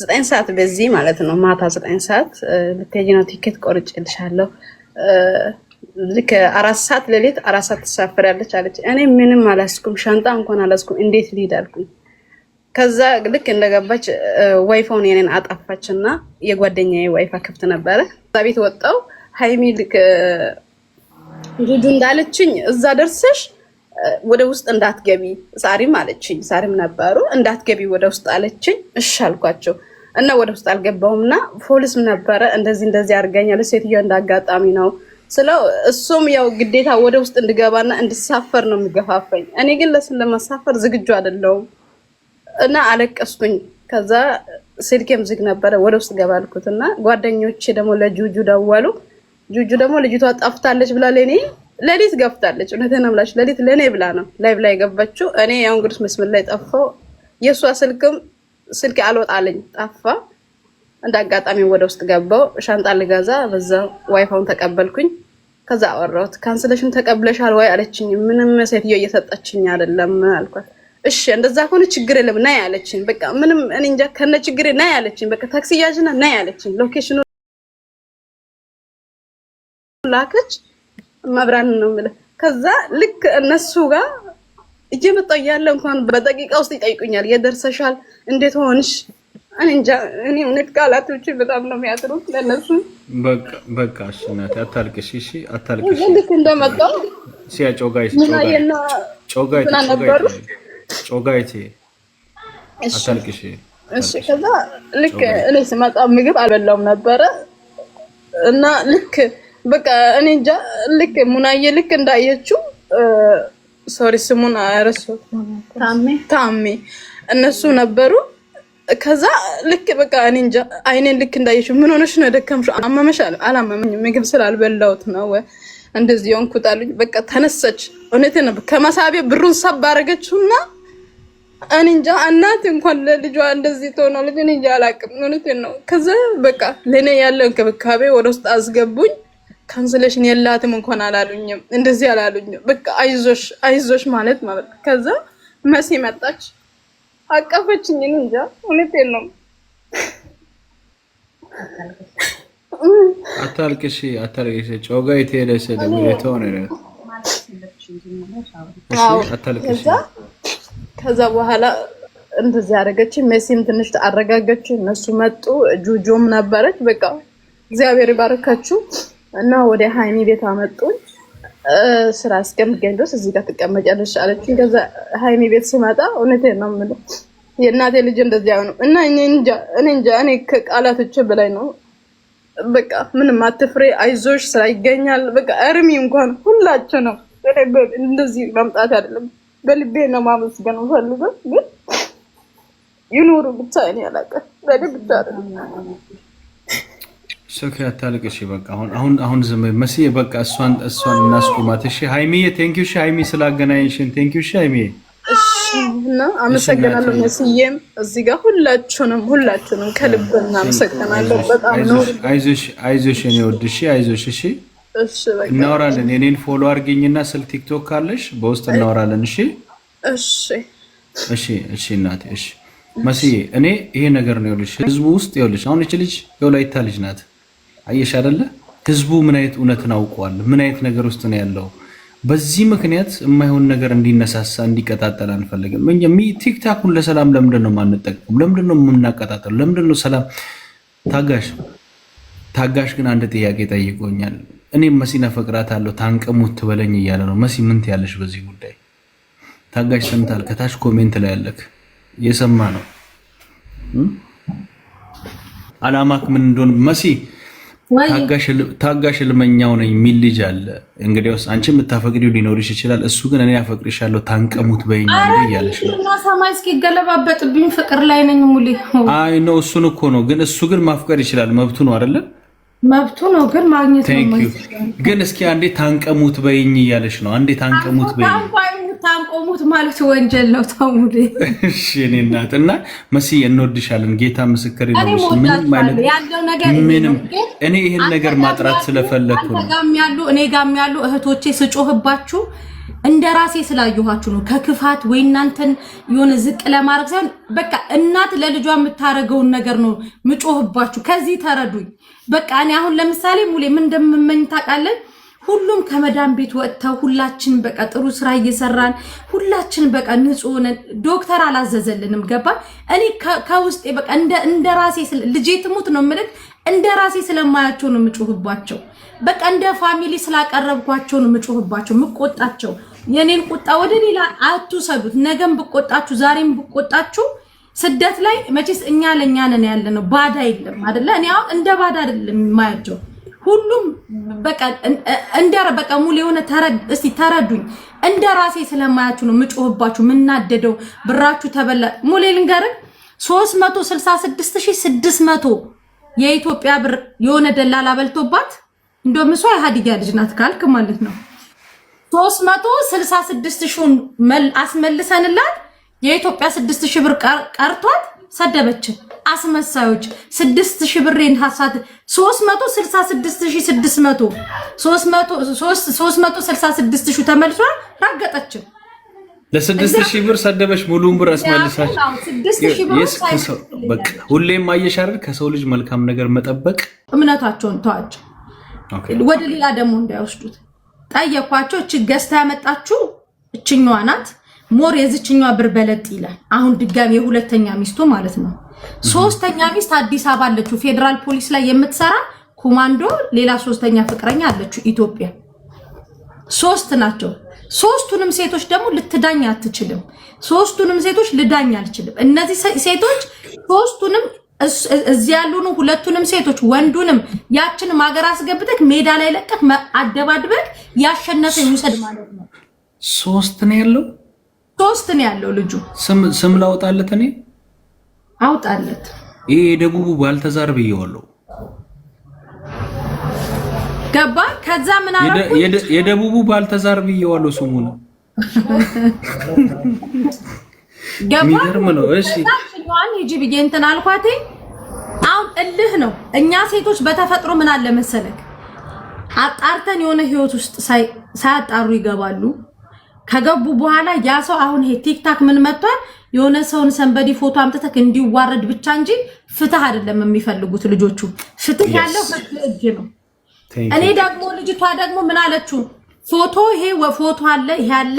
9 ሰዓት በዚህ ማለት ነው ማታ 9 ሰዓት ልትሄጂ ነው ቲኬት ቆርጬልሻለሁ ልክ 4 ሰዓት ለሊት 4 ሰዓት ተሳፍራለች አለች እኔ ምንም አላስኩም ሻንጣ እንኳን አላስኩም እንዴት ልሂድ አልኩኝ ከዛ ልክ እንደገባች ዋይፋውን የኔን አጣፋችና የጓደኛዬ ዋይፋ ክፍት ነበረ እዛ ቤት ወጣው ሃይሚ ልክ ጁጁ እንዳለችኝ እዛ ደርሰሽ ወደ ውስጥ እንዳትገቢ ሳሪም አለችኝ ሳሪም ነበሩ እንዳትገቢ ወደ ውስጥ አለችኝ እሺ አልኳቸው እና ወደ ውስጥ አልገባውምና ፖሊስ ነበረ እንደዚህ አርጋኛለ ሴትዮ እንዳጋጣሚ ነው ስለው እሱም ያው ግዴታ ወደ ውስጥ እንድገባና እንድሳፈር ነው የሚገፋፈኝ እኔ ግን ለማሳፈር ዝግጁ አይደለሁም እና አለቀስኩኝ ከዛ ስልኬም ዝግ ነበረ ወደ ውስጥ ገባልኩትና ጓደኞቼ ደግሞ ለጁጁ ደወሉ ጁጁ ደግሞ ልጅቷ ጠፍታለች ብላ ለሊት ገፍታለች እውነቴን ነው ብላሽ ለሊት ለኔ ብላ ነው ላይቭ ላይ ገባችው እኔ ያው እንግዲህ መስመር ላይ ጠፋው የሷ ስልክ አልወጣለኝ ጠፋ እንዳጋጣሚ ወደ ውስጥ ገባው ሻንጣ ልገዛ በዛ ዋይፋውን ተቀበልኩኝ ከዛ አወራሁት ካንሰሌሽን ተቀብለሻል ወይ አለችኝ ምንም ሴትዮ እየሰጠችኝ አይደለም አልኳት እሺ እንደዛ ከሆነ ችግር የለም ና ያለችኝ በቃ ምንም እኔ እንጃ ከነ ችግር ና ያለችኝ በቃ ታክሲ ያጅና ና ያለችኝ ሎኬሽኑ ላከች ማብራን ነው ማለት ከዛ ልክ እነሱ ጋር እየመጣው ያለ እንኳን በደቂቃ ውስጥ ይጠይቁኛል የደርሰሻል እንዴት ሆንሽ እኔ እንጃ እኔ እውነት ቃላቶች በጣም ነው የሚያጥሩት ለነሱ በቃ እሺ እናቴ አታልቅሽ እሺ አታልቅሽ ልክ እንደመጣው ሲያጮጋይስ ጮጋይቴ አታልቅሽ እሺ ከዛ ልክ እኔ ስመጣ ምግብ አልበላውም ነበረ እና ልክ በቃ እኔ እንጃ ልክ ሙናዬ ልክ እንዳየችው ሶሪ ስሙን አረሱት ታሜ እነሱ ነበሩ ከዛ ልክ በቃ እኔ እንጃ አይኔን ልክ እንዳየችው ምን ሆነሽ ነው ደከምሽ አመመሽ አላመመኝ ምግብ ስላልበላሁት ነው እንደዚህ ሆንኩት አሉኝ በቃ ተነሰች እውነቴን ነው ከመሳቢያ ብሩን ሰብ አደረገችውና እኔ እንጃ እናት እንኳን ለልጇ እንደዚህ ትሆናለች እኔ እንጃ አላቅም እውነቴን ነው ከዛ በቃ ለኔ ያለው እንክብካቤ ወደ ውስጥ አስገቡኝ ካንሰሌሽን የላትም እንኳን አላሉኝም እንደዚህ አላሉኝም በቃ አይዞሽ ማለት ከዛ መሲ መጣች አቀፈችኝ እኔ እንጃ እውነቴን ነው አታልቅሽ ጮጋይቴ ለሰ ለሚለው ነው አታልቅሽ ከዛ በኋላ እንደዚህ አደረገች መሲም ትንሽ አረጋገች እነሱ መጡ ጁጁም ነበረች በቃ እግዚአብሔር ይባርካችሁ እና ወደ ሃይሚ ቤት አመጡኝ ስራ እስከምገኝ ድረስ እዚህ ጋር ተቀመጫለሽ አለችኝ ከዛ ሃይሚ ቤት ስመጣ እውነቴን ነው የምልህ የእናቴ ልጅ እንደዚህ አይሆንም እና እኔ እንጃ እኔ ከቃላቶች በላይ ነው በቃ ምንም አትፍሬ አይዞሽ ስራ ይገኛል በቃ እርሚ እንኳን ሁላችሁ ነው እንደዚህ ማምጣት አይደለም በልቤ ነው ማመስገን ፈልገው ግን ይኑሩ ብቻ እኔ አላውቅም በልብ ብቻ አይደለም ሶኪ አታልቅሽ በቃ አሁን ዝም መሲ በቃ እሷን እናስቆማት እሺ ሃይሚዬ ቴንኪው እሺ ሃይሚ ስላገናኝሽን ቴንኪው እሺ ሃይሚዬ እሺ እና አመሰግናለሁ መስዬም እዚህ ጋር ሁላችሁንም ከልብ እናመሰግናለሁ በጣም ነው አይዞሽ እኔ ወድሽ አይዞሽ እሺ እሺ በቃ እናወራለን የኔን ፎሎ አድርጊኝና ስለ ቲክቶክ ካለሽ በውስጥ እናወራለን እሺ እሺ እናቴ እሺ መስዬ እኔ ይሄ ነገር ነው ይልሽ ህዝቡ ውስጥ ይልሽ አሁን እቺ ልጅ የወላይታ ልጅ ናት አየሽ አይደለ ህዝቡ ምን አይነት እውነትን አውቋል ምን አይነት ነገር ውስጥ ነው ያለው በዚህ ምክንያት የማይሆን ነገር እንዲነሳሳ እንዲቀጣጠል አንፈልግም እንጂ ቲክታኩን ለሰላም ለምንድነው ማንጠቀም ለምንድነው የምናቀጣጠለው ለምንድነው ሰላም ታጋሽ ግን አንድ ጥያቄ ጠይቆኛል እኔም መሲና ፈቅራታለሁ ታንቀሙት ትበለኝ እያለ ነው መሲ ምን ትያለሽ በዚህ ጉዳይ ታጋሽ ሰምታል ከታች ኮሜንት ላይ ያለክ የሰማ ነው አላማክ ምን እንደሆነ መሲ ታጋሽ ልመኛው ነኝ ሚል ልጅ አለ እንግዲያውስ አንቺ የምታፈቅሪው ሊኖርሽ ይችላል እሱ ግን እኔ አፈቅርሻለሁ ታንቀሙት በይኝ እያለሽ ነው እና ሰማይ እስኪገለባበጥብኝ ፍቅር ላይ ነኝ ሙሉ አይ ነው እሱን እኮ ነው ግን እሱ ግን ማፍቀር ይችላል መብቱ ነው አይደለ መብቱ ነው ግን ማግኘት ነው ግን እስኪ አንዴ ታንቀሙት በይኝ እያለሽ ነው አንዴ ታንቀሙት በይኝ ታንቆሙት ማለት ወንጀል ነው ታሙዴ እሺ እኔ እናትና መሲ እንወድሻለን ጌታ ምስክር ይነውስ ምን ማለት ያለው ነገር ምንም እኔ ይሄን ነገር ማጥራት ስለፈለኩ ነው እኔ ጋም ያሉ እህቶቼ ስጮህባችሁ እንደራሴ ስላየኋችሁ ነው ከክፋት ወይ እናንተን የሆነ ዝቅ ለማድረግ ሳይሆን በቃ እናት ለልጇ የምታረገውን ነገር ነው ምጮህባችሁ ከዚህ ተረዱኝ በቃ እኔ አሁን ለምሳሌ ሙሌ ምን እንደምመኝ ታውቃለህ ሁሉም ከመዳን ቤት ወጥተው ሁላችን በቃ ጥሩ ስራ እየሰራን ሁላችን በቃ ንጹህ ነን ዶክተር አላዘዘልንም ገባ እኔ ከውስጤ በቃ እንደራሴ ልጄ ትሙት ነው ማለት እንደራሴ ስለማያቸው ነው ምጮህባቸው በቃ እንደ ፋሚሊ ስላቀረብኳቸው ነው ምጮህባቸው ምቆጣቸው የኔን ቁጣ ወደ ሌላ አትውሰዱት ነገም ብቆጣችሁ ዛሬም ብቆጣችሁ ስደት ላይ መቼስ እኛ ለኛ ነን ያለነው ባዳ የለም አይደለ እኔ አሁን እንደ ባዳ አይደለም ማያቸው ሁሉም በቃ በቃ ሙሉ የሆነ እስቲ ተረዱኝ እንደራሴ ስለማያችሁ ነው ምጮህባችሁ ምናደደው ብራችሁ ተበላ ሙሉ ልንገር 366600 የኢትዮጵያ ብር የሆነ ደላላ በልቶባት እንደውም እሷ የሀዲያ ልጅ ናት ካልክ ማለት ነው 366000 አስመልሰንላት የኢትዮጵያ 6000 ብር ቀርቷት ሰደበችን አስመሳዮች 6000 ብሬን ሐሳት 366600 366000 ተመልሷ ረገጠችን ለ6000 ብር ሰደበች ሙሉን ብር አስመልሳች 6000 ብር በቃ ሁሌም ማየሻር ከሰው ልጅ መልካም ነገር መጠበቅ እምነታቸውን ተዋቸው ወደ ሌላ ደግሞ እንዳይወስዱት ጠየኳቸው እቺ ገዝታ ያመጣችሁ እቺኛዋ ናት ሞር የዝችኛዋ ብር በለጥ ይላል አሁን ድጋሚ የሁለተኛ ሚስቱ ማለት ነው ሶስተኛ ሚስት አዲስ አበባ አለችው ፌደራል ፖሊስ ላይ የምትሰራ ኮማንዶ ሌላ ሶስተኛ ፍቅረኛ አለችው ኢትዮጵያ ሶስት ናቸው ሶስቱንም ሴቶች ደግሞ ልትዳኝ አትችልም ሶስቱንም ሴቶች ልዳኝ አልችልም እነዚህ ሴቶች ሶስቱንም እዚህ ያሉኑ ሁለቱንም ሴቶች ወንዱንም ያችን ማገር አስገብተክ ሜዳ ላይ ለቀክ አደባድበክ ያሸነፈ ይውሰድ ማለት ነው ሶስት ነው ያለው ልጁ ስም ላውጣለት እኔ አውጣለት ይሄ ደቡቡ ባልተዛር ብየዋለሁ ገባ ከዛ ምን አረኩ የደቡቡ ባልተዛር ብየዋለሁ ስሙ ነው ሚገርም ነው እሺ ታችኛን ሂጂ ብዬ እንትን አልኳት አሁን እልህ ነው እኛ ሴቶች በተፈጥሮ ምን አለ መሰለክ አጣርተን የሆነ ህይወት ውስጥ ሳያጣሩ ይገባሉ ከገቡ በኋላ ያ ሰው አሁን ይሄ ቲክታክ ምን መጥቷል የሆነ ሰውን ሰንበዲ ፎቶ አምጥተክ እንዲዋረድ ብቻ እንጂ ፍትህ አይደለም የሚፈልጉት ልጆቹ ፍትህ ያለው እጅ ነው እኔ ደግሞ ልጅቷ ደግሞ ምን አለችው ፎቶ ይሄ ፎቶ አለ ይሄ አለ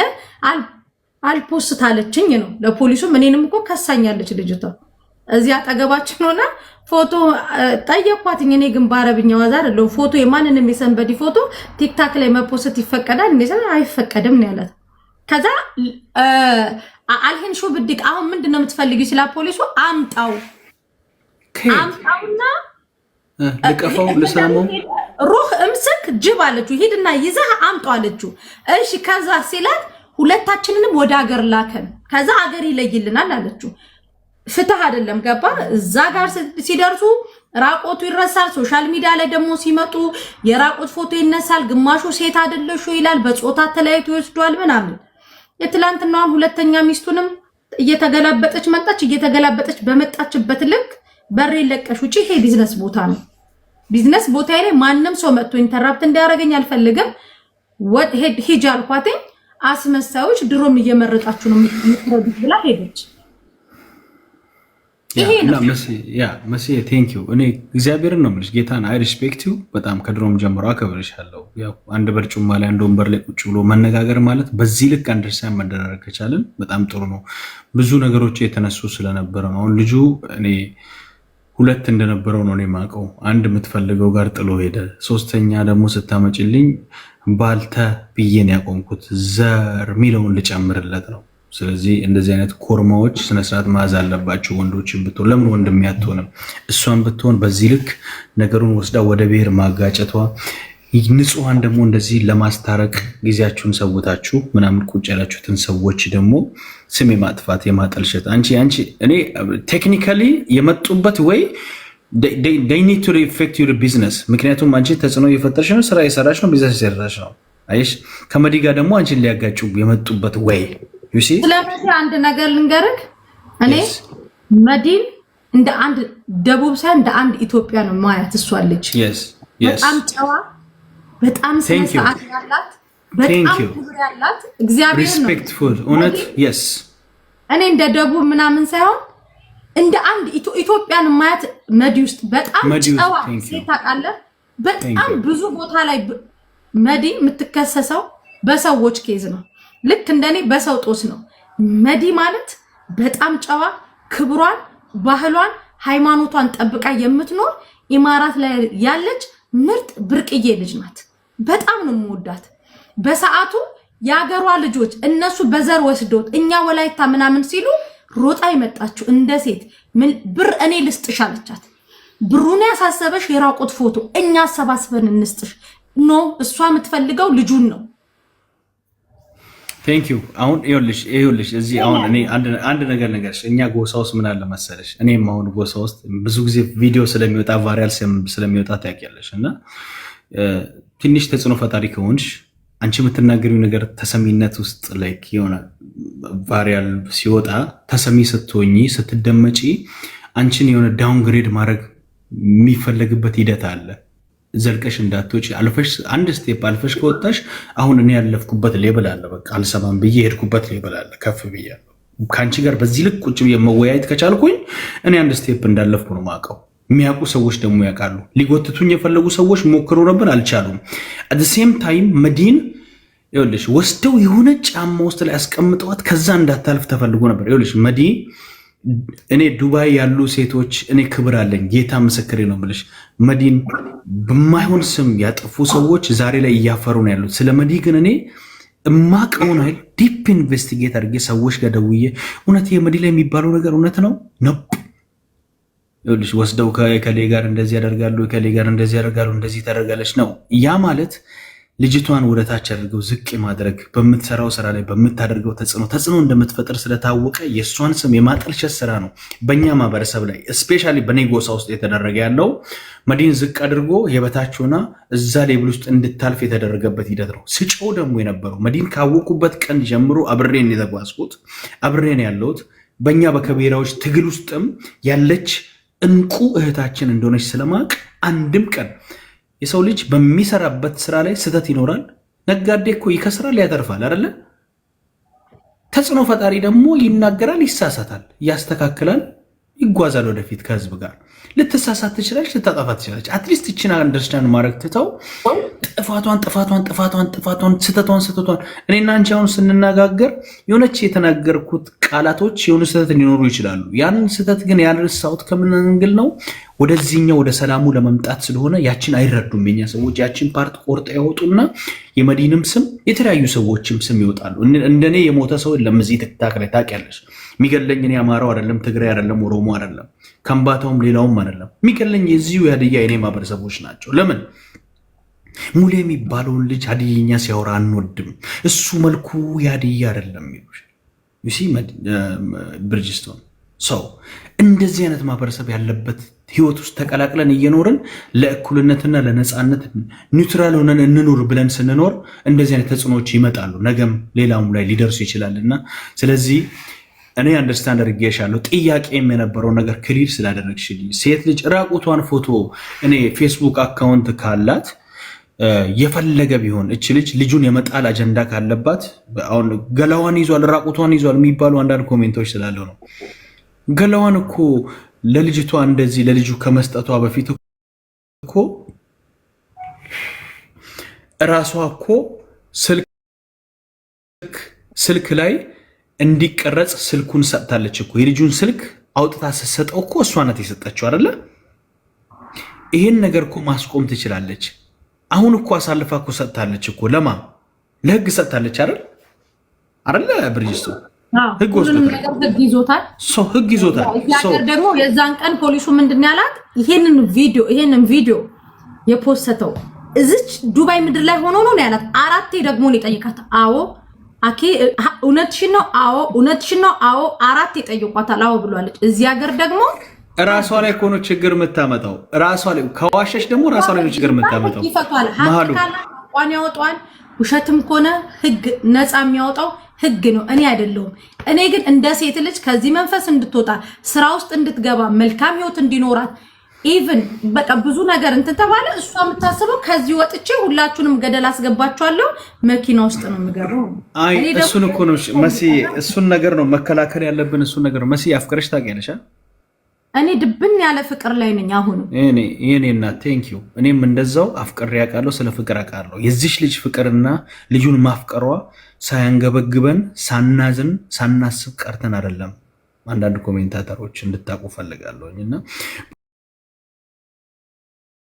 አልፖስት አለችኝ ነው ለፖሊሱም እኔንም እኮ ከሳኛለች ልጅቷ እዚህ አጠገባችን ሆና ፎቶ ጠየቅኳትኝ እኔ ግን ባረብኛ ዋዛር ነው ፎቶ የማንንም የሰንበዲ ፎቶ ቲክታክ ላይ መፖስት ይፈቀዳል እንዴ አይፈቀድም ነው ያላት ከዛ አልሄን ሹ ብድቅ አሁን ምንድነው የምትፈልጊው ስላ ፖሊሱ አምጣውና ለቀፈው ለሰላሙ ሩህ እምስክ ጅብ አለችው ሄድና ይዘህ አምጣው አለችው እሺ ከዛ ሲላት ሁለታችንንም ወደ ሀገር ላከን ከዛ ሀገር ይለይልናል አለችው ፍትህ አይደለም ገባ እዛ ጋር ሲደርሱ ራቆቱ ይረሳል ሶሻል ሚዲያ ላይ ደግሞ ሲመጡ የራቆት ፎቶ ይነሳል ግማሹ ሴት አይደለሽ ይላል በጾታ ተለያይቶ ይወስዷል ምናምን የትላንትናው ሁለተኛ ሚስቱንም እየተገላበጠች መጣች እየተገላበጠች በመጣችበት ልክ በር ይለቀሽ ውጪ ይሄ ቢዝነስ ቦታ ነው ቢዝነስ ቦታ ላይ ማንንም ሰው መጥቶ ኢንተራፕት እንዲያረጋኝ አልፈልግም ወድ ሄድ ሂጅ አልኳት አስመሳዮች ድሮም እየመረጣችሁ ነው የምትረዱት ብላ ሄደች መሲ ቴንክ ዩ እኔ እግዚአብሔርን ነው የምልሽ ጌታን አይ ሪስፔክት ዩ በጣም ከድሮም ጀምሮ አከብርሻለሁ ያው አንድ በርጩማ ላይ አንድ ወንበር ላይ ቁጭ ብሎ መነጋገር ማለት በዚህ ልክ አንደርስታንድ መደራረግ ከቻለን በጣም ጥሩ ነው ብዙ ነገሮች የተነሱ ስለነበረ ነው አሁን ልጁ እኔ ሁለት እንደነበረው ነው የማውቀው አንድ የምትፈልገው ጋር ጥሎ ሄደ ሶስተኛ ደግሞ ስታመጪልኝ ባልተ ብዬን ያቆምኩት ዘር ሚለውን ልጨምርለት ነው ስለዚህ እንደዚህ አይነት ኮርማዎች ስነ ስርዓት ማዝ አለባቸው ወንዶችን ብትሆን ለምን ወንድም ያትሆንም እሷን ብትሆን በዚህ ልክ ነገሩን ወስዳ ወደ ብሔር ማጋጨቷ ንጹሃን ደግሞ እንደዚህ ለማስታረቅ ጊዜያችሁን ሰውታችሁ ምናምን ቁጭ ያላችሁትን ሰዎች ደግሞ ስም የማጥፋት የማጠልሸት አንቺ እኔ ቴክኒካሊ የመጡበት ወይ they need to affect your business ምክንያቱም አንቺ ተጽዕኖ እየፈጠርሽ ነው ስራ እየሰራሽ ነው ቢዝነስ እየሰራሽ ነው አይሽ ከመዲ ጋር ደግሞ አንቺን ሊያጋጩ የመጡበት ወይ you see ስለዚህ አንድ ነገር ልንገርክ እኔ መዲን እንደ አንድ ደቡብ ሳይሆን እንደ አንድ ኢትዮጵያ ነው ማያት እሷ ልጅ yes በጣም ጨዋ በጣም ሰዓት ያላት በጣም ክብር ያላት እግዚአብሔር ነው ሪስፔክትፉል እውነት yes እኔ እንደ ደቡብ ምናምን ሳይሆን እንደ አንድ ኢትዮጵያን ማያት መዲ ውስጥ በጣም ጨዋ ሴት ታውቃለህ በጣም ብዙ ቦታ ላይ መዲ የምትከሰሰው በሰዎች ኬዝ ነው ልክ እንደኔ በሰው ጦስ ነው መዲ ማለት በጣም ጨዋ ክብሯን ባህሏን ሃይማኖቷን ጠብቃ የምትኖር ኢማራት ላይ ያለች ምርጥ ብርቅዬ ልጅ ናት በጣም ነው የምወዳት በሰዓቱ ያገሯ ልጆች እነሱ በዘር ወስዶት እኛ ወላይታ ምናምን ሲሉ ሮጣ ይመጣችሁ እንደ ሴት ምን ብር እኔ ልስጥሽ አለቻት ብሩን ያሳሰበሽ የራቁት ፎቶ እኛ አሰባስበን እንስጥሽ ኖ እሷ የምትፈልገው ልጁን ነው ቴንክ ዩ አሁን ይኸውልሽ እዚህ አሁን እኔ አንድ ነገር እኛ ጎሳ ውስጥ ምን አለ መሰለሽ እኔም አሁን ጎሳ ውስጥ ብዙ ጊዜ ቪዲዮ ስለሚወጣ ቫሪያል ስለሚወጣ ታውቂያለሽ እና ትንሽ ተጽዕኖ ፈጣሪ ከሆንሽ አንቺ የምትናገሪው ነገር ተሰሚነት ውስጥ ላይክ የሆነ ቫሪያል ሲወጣ ተሰሚ ስትሆኚ ስትደመጪ አንቺን የሆነ ዳውንግሬድ ማድረግ የሚፈለግበት ሂደት አለ ዘልቀሽ እንዳትወጪ አልፈሽ አንድ ስቴፕ አልፈሽ ከወጣሽ አሁን እኔ ያለፍኩበት ሌብል አለ በቃ አልሰማም ብዬ ሄድኩበት ሌብል አለ ከፍ ብያለሁ ከአንቺ ጋር በዚህ ልክ ቁጭ ብዬ መወያየት ከቻልኩኝ እኔ አንድ ስቴፕ እንዳለፍኩ ነው የማውቀው የሚያውቁ ሰዎች ደግሞ ያውቃሉ ሊጎትቱኝ የፈለጉ ሰዎች ሞክረው ነበር አልቻሉም አት ሴም ታይም መዲን ይኸውልሽ ወስደው የሆነ ጫማ ውስጥ ላይ አስቀምጠዋት ከዛ እንዳታልፍ ተፈልጎ ነበር ይኸውልሽ መዲ እኔ ዱባይ ያሉ ሴቶች እኔ ክብር አለኝ ጌታ ምስክሬ ነው ብለሽ መዲን በማይሆን ስም ያጠፉ ሰዎች ዛሬ ላይ እያፈሩ ነው ያሉት ስለ መዲ ግን እኔ እማቀውን አይደል ዲፕ ኢንቨስቲጌት አድርጌ ሰዎች ጋር ደውዬ እውነት የመዲ ላይ የሚባለው ነገር እውነት ነው ይኸውልሽ ወስደው ከሌ ጋር እንደዚህ ያደርጋሉ ከሌ ጋር እንደዚህ ያደርጋሉ እንደዚህ ታደርጋለች ነው ያ ማለት ልጅቷን ወደታች አድርገው ዝቅ ማድረግ በምትሰራው ስራ ላይ በምታደርገው ተጽዕኖ እንደምትፈጥር ስለታወቀ የሷን ስም የማጠልሸት ስራ ነው በእኛ ማህበረሰብ ላይ ስፔሻሊ በኔ ጎሳ ውስጥ የተደረገ ያለው መዲን ዝቅ አድርጎ የበታችሁና እዛ ሌብል ውስጥ እንድታልፍ የተደረገበት ሂደት ነው ስጨው ደግሞ የነበረው መዲን ካወቁበት ቀን ጀምሮ አብሬን የተጓዝኩት አብሬን ያለሁት በእኛ በከቢራዎች ትግል ውስጥም ያለች እንቁ እህታችን እንደሆነች ስለማቅ አንድም ቀን የሰው ልጅ በሚሰራበት ስራ ላይ ስተት ይኖራል ነጋዴ እኮ ይከስራል ያተርፋል አይደለ ተጽዕኖ ፈጣሪ ደግሞ ይናገራል ይሳሳታል ያስተካክላል ይጓዛል ወደፊት ከህዝብ ጋር ልትሳሳት ትችላለች ልታጠፋ ትችላለች አትሊስት እቺን አንደርስታንድ ማድረግ ትተው ጥፋቷን ስተቷን እኔና አንቺ አሁን ስንነጋገር የሆነች የተናገርኩት ቃላቶች የሆነ ስተት ሊኖሩ ይችላሉ ያን ስተት ግን ያልረሳሁት ከምን አንግል ነው ወደዚህኛው ወደ ሰላሙ ለመምጣት ስለሆነ ያችን አይረዱም የኛ ሰዎች ያችን ፓርት ቆርጠ ያወጡና የመዲንም ስም የተለያዩ ሰዎችም ስም ይወጣሉ እንደኔ የሞተ ሰው ለምዚህ ትክታክ ላይ ታውቂያለሽ የሚገለኝ እኔ አማራው አይደለም ትግራይ አይደለም ኦሮሞ አይደለም ከምባታውም ሌላውም አይደለም የሚገለኝ የዚሁ ያድያ የኔ ማህበረሰቦች ናቸው ለምን ሙሌ የሚባለውን ልጅ ሀዲይኛ ሲያወራ አንወድም እሱ መልኩ ያድያ አይደለም ይሉሽ ዩሲ ብርጅስቶን ሰው እንደዚህ አይነት ማህበረሰብ ያለበት ህይወት ውስጥ ተቀላቅለን እየኖርን ለእኩልነትና ለነፃነት ኒውትራል ሆነን እንኖር ብለን ስንኖር እንደዚህ አይነት ተጽዕኖዎች ይመጣሉ ነገም ሌላውም ላይ ሊደርሱ ይችላልና ስለዚህ እኔ አንደርስታንድ አድርጌሻለሁ ጥያቄም የነበረው ነገር ክሊር ስላደረግሽልኝ ሴት ልጅ ራቁቷን ፎቶ እኔ ፌስቡክ አካውንት ካላት የፈለገ ቢሆን እቺ ልጅ ልጁን የመጣል አጀንዳ ካለባት አሁን ገላዋን ይዟል ራቁቷን ይዟል የሚባሉ አንዳንድ ኮሜንቶች ስላለው ነው ገላዋን እኮ ለልጅቷ እንደዚህ ለልጁ ከመስጠቷ በፊት እኮ ራሷ እኮ ስልክ ላይ እንዲቀረጽ ስልኩን ሰጥታለች እኮ የልጁን ስልክ አውጥታ ስትሰጠው እኮ እሷ ናት የሰጠችው አይደለ ይሄን ነገር እኮ ማስቆም ትችላለች አሁን እኮ አሳልፋ እኮ ሰጥታለች እኮ ለማ ለህግ ሰጥታለች አይደለ ብርጅስቶ ህግ ይዞታል ህግ ይዞታል ደግሞ የዛን ቀን ፖሊሱ ምንድን ያላት ይሄንን ቪዲዮ የፖስተው እዚች ዱባይ ምድር ላይ ሆኖ ነው ያላት አራቴ ደግሞ ሊጠይቃት አዎ አኬ እውነትሽን ነው አዎ አራቴ ጠይቋታል አዎ ብሏለች እዚህ ሀገር ደግሞ ራሷ ላይ ኮኖ ችግር መታመጣው ራሷ ላይ ከዋሸሽ ደግሞ ራሷ ላይ ነው ችግር መታመጣው ይፈቷል ቋን ያወጣዋል ውሸትም ኮነ ህግ ነፃ የሚያወጣው ህግ ነው እኔ አይደለሁም እኔ ግን እንደ ሴት ልጅ ከዚህ መንፈስ እንድትወጣ ስራ ውስጥ እንድትገባ መልካም ህይወት እንዲኖራት ኢቭን በቃ ብዙ ነገር እንትን ተባለ። እሷ የምታስበው ከዚህ ወጥቼ ሁላችሁንም ገደል አስገባችኋለሁ መኪና ውስጥ ነው የምገባው። አይ እሱን እኮ ነው መሲ፣ እሱን ነገር ነው መከላከል ያለብን። እሱን ነገር መሲ አፍቅረሽ ታውቂያለሽ? እኔ ድብን ያለ ፍቅር ላይ ነኝ አሁን። የኔ እናት ቴንክ ዩ። እኔም እንደዛው አፍቅሬ አውቃለሁ፣ ስለ ፍቅር አውቃለሁ። የዚች ልጅ ፍቅርና ልጁን ማፍቀሯ ሳያንገበግበን ሳናዝን ሳናስብ ቀርተን አይደለም። አንዳንድ ኮሜንታተሮች እንድታውቁ ፈልጋለሁኝ እና